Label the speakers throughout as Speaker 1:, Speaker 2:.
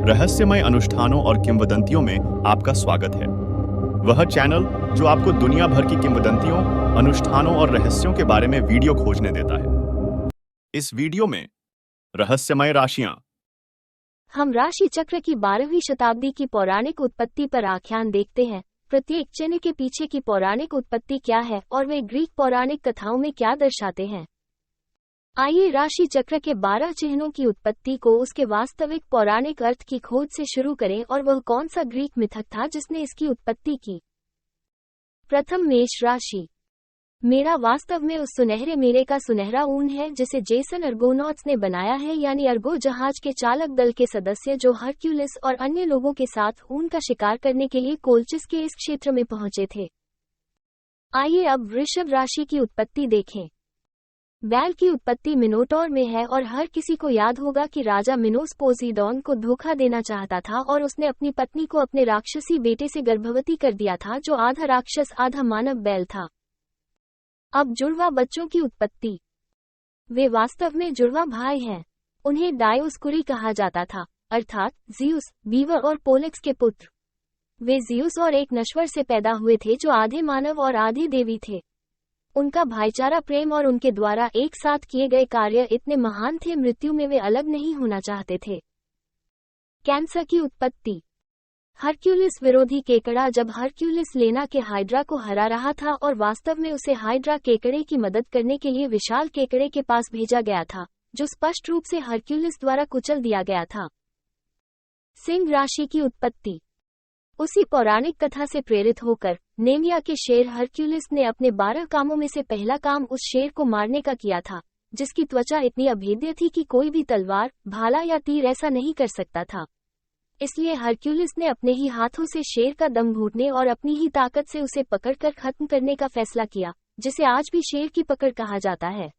Speaker 1: रहस्यमय अनुष्ठानों और किंवदंतियों में आपका स्वागत है। वह चैनल जो आपको दुनिया भर की किंवदंतियों, अनुष्ठानों और रहस्यों के बारे में वीडियो खोजने देता है। इस वीडियो में रहस्यमय राशियां।
Speaker 2: हम राशि चक्र की 12वीं शताब्दी की पौराणिक उत्पत्ति पर आख्यान देखते हैं। प्रत्येक चिन्ह के पीछे की पौराणिक उत्पत्ति क्या है और वे ग्रीक पौराणिक कथाओं में क्या दर्शाते हैं। आइए राशि चक्र के 12 चिन्हों की उत्पत्ति को उसके वास्तविक पौराणिक अर्थ की खोज से शुरू करें और वह कौन सा ग्रीक मिथक था जिसने इसकी उत्पत्ति की। प्रथम, मेष राशि। मेरा वास्तव में उस सुनहरे मेरे का सुनहरा ऊन है जिसे जेसन अर्गोनॉट्स ने बनाया है, यानी अर्गो जहाज के चालक दल के सदस्य जो हरक्यूलिस और अन्य लोगों के साथ ऊन का शिकार करने के लिए कोल्चिस के इस क्षेत्र में पहुंचे थे। आइए अब वृषभ राशि की उत्पत्ति देखें। बैल की उत्पत्ति मिनोटोर में है और हर किसी को याद होगा कि राजा मिनोस पोसीडोन को धोखा देना चाहता था और उसने अपनी पत्नी को अपने राक्षसी बेटे से गर्भवती कर दिया था जो आधा राक्षस आधा मानव बैल था। अब जुड़वा बच्चों की उत्पत्ति। वे वास्तव में जुड़वा भाई हैं। उन्हें डायोस्कुरी कहा जाता था, अर्थात जियुस, बीवर और पोलेक्स के पुत्र। वे जियुस और एक नश्वर से पैदा हुए थे जो आधे मानव और आधे देवी थे। उनका भाईचारा प्रेम और उनके द्वारा एक साथ किए गए कार्य इतने महान थे, मृत्यु में वे अलग नहीं होना चाहते थे। कैंसर की उत्पत्ति। हरक्यूलिस विरोधी केकड़ा। जब हरक्यूलिस लेना के हाइड्रा को हरा रहा था और वास्तव में उसे हाइड्रा केकड़े की मदद करने के लिए विशाल केकड़े के पास भेजा गया था, जो स्पष्ट रूप से हरक्यूलिस द्वारा कुचल दिया गया था। सिंह राशि की उत्पत्ति। उसी पौराणिक कथा से प्रेरित होकर नेमिया के शेर हरक्यूलिस ने अपने 12 कामों में से पहला काम उस शेर को मारने का किया था, जिसकी त्वचा इतनी अभेद्य थी कि कोई भी तलवार, भाला या तीर ऐसा नहीं कर सकता था। इसलिए हरक्यूलिस ने अपने ही हाथों से शेर का दम घूंटने और अपनी ही ताकत से उसे पकड़कर खत्म करने का फैसला किया, जिसे आज भी शेर की पकड़ कहा जाता है।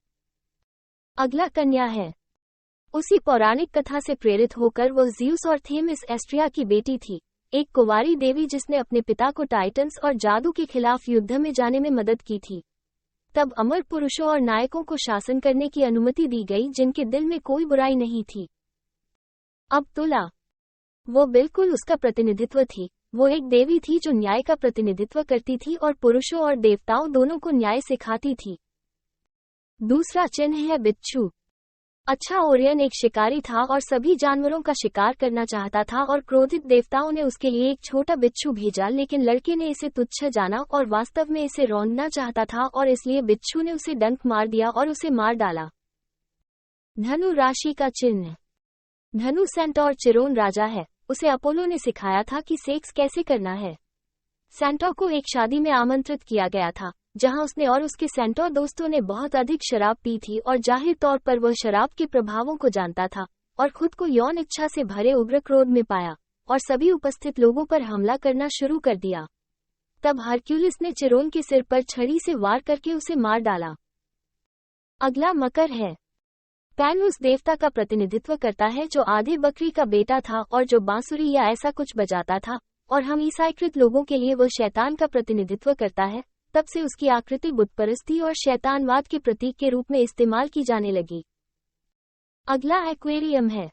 Speaker 2: अगला कन्या है। उसी पौराणिक कथा से प्रेरित होकर वह जियुस और थेमिस एस्ट्रिया की बेटी थी, एक कुंवारी देवी जिसने अपने पिता को टाइटन्स और जादू के खिलाफ युद्ध में जाने में मदद की थी। तब अमर पुरुषों और नायकों को शासन करने की अनुमति दी गई जिनके दिल में कोई बुराई नहीं थी। अब तुला। वो बिल्कुल उसका प्रतिनिधित्व थी। वो एक देवी थी जो न्याय का प्रतिनिधित्व करती थी और पुरुषों और देवताओं दोनों को न्याय सिखाती थी। दूसरा चिन्ह है बिच्छू। अच्छा, ओरियन एक शिकारी था और सभी जानवरों का शिकार करना चाहता था और क्रोधित देवताओं ने उसके लिए एक छोटा बिच्छू भेजा, लेकिन लड़के ने इसे तुच्छ जाना और वास्तव में इसे रौंदना चाहता था और इसलिए बिच्छू ने उसे डंक मार दिया और उसे मार डाला। धनु राशि का चिन्ह। धनु सेंटोर चिरोन राजा है। उसे अपोलो ने सिखाया था कि सेक्स कैसे करना है। सेंटोर को एक शादी में आमंत्रित किया गया था जहां उसने और उसके सेंटोर दोस्तों ने बहुत अधिक शराब पी थी और जाहिर तौर पर वह शराब के प्रभावों को जानता था और खुद को यौन इच्छा से भरे उग्र क्रोध में पाया और सभी उपस्थित लोगों पर हमला करना शुरू कर दिया। तब हरक्यूलिस ने चिरोन के सिर पर छड़ी से वार करके उसे मार डाला। अगला मकर है। पैन उस देवता का प्रतिनिधित्व करता है जो आधे बकरी का बेटा था और जो बांसुरी या ऐसा कुछ बजाता था, और हम ईसाईकृत लोगों के लिए वह शैतान का प्रतिनिधित्व करता है। तब से उसकी आकृति बुतपरस्ती और शैतानवाद के प्रतीक के रूप में इस्तेमाल की जाने लगी। अगला एक्वेरियम है।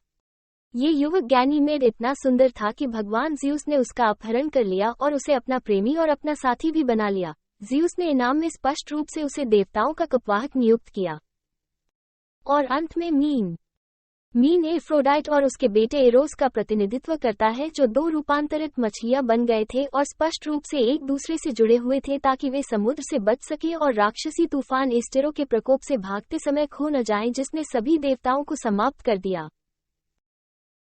Speaker 2: ये युवक गैनीमेड इतना सुंदर था कि भगवान जियुस ने उसका अपहरण कर लिया और उसे अपना प्रेमी और अपना साथी भी बना लिया। जियुस ने इनाम में स्पष्ट रूप से उसे देवताओं का कपवाहक नियुक्त किया। और अंत में मीन एफ्रोडाइट और उसके बेटे एरोस का प्रतिनिधित्व करता है जो 2 रूपांतरित मछलियां बन गए थे और स्पष्ट रूप से एक दूसरे से जुड़े हुए थे ताकि वे समुद्र से बच सके और राक्षसी तूफान एस्टेरो के प्रकोप से भागते समय खो न जाएं, जिसने सभी देवताओं को समाप्त कर दिया।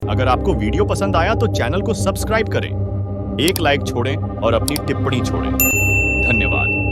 Speaker 1: अगर आपको वीडियो पसंद आया तो चैनल को सब्सक्राइब करें, एक लाइक छोड़ें और अपनी टिप्पणी छोड़ें। धन्यवाद।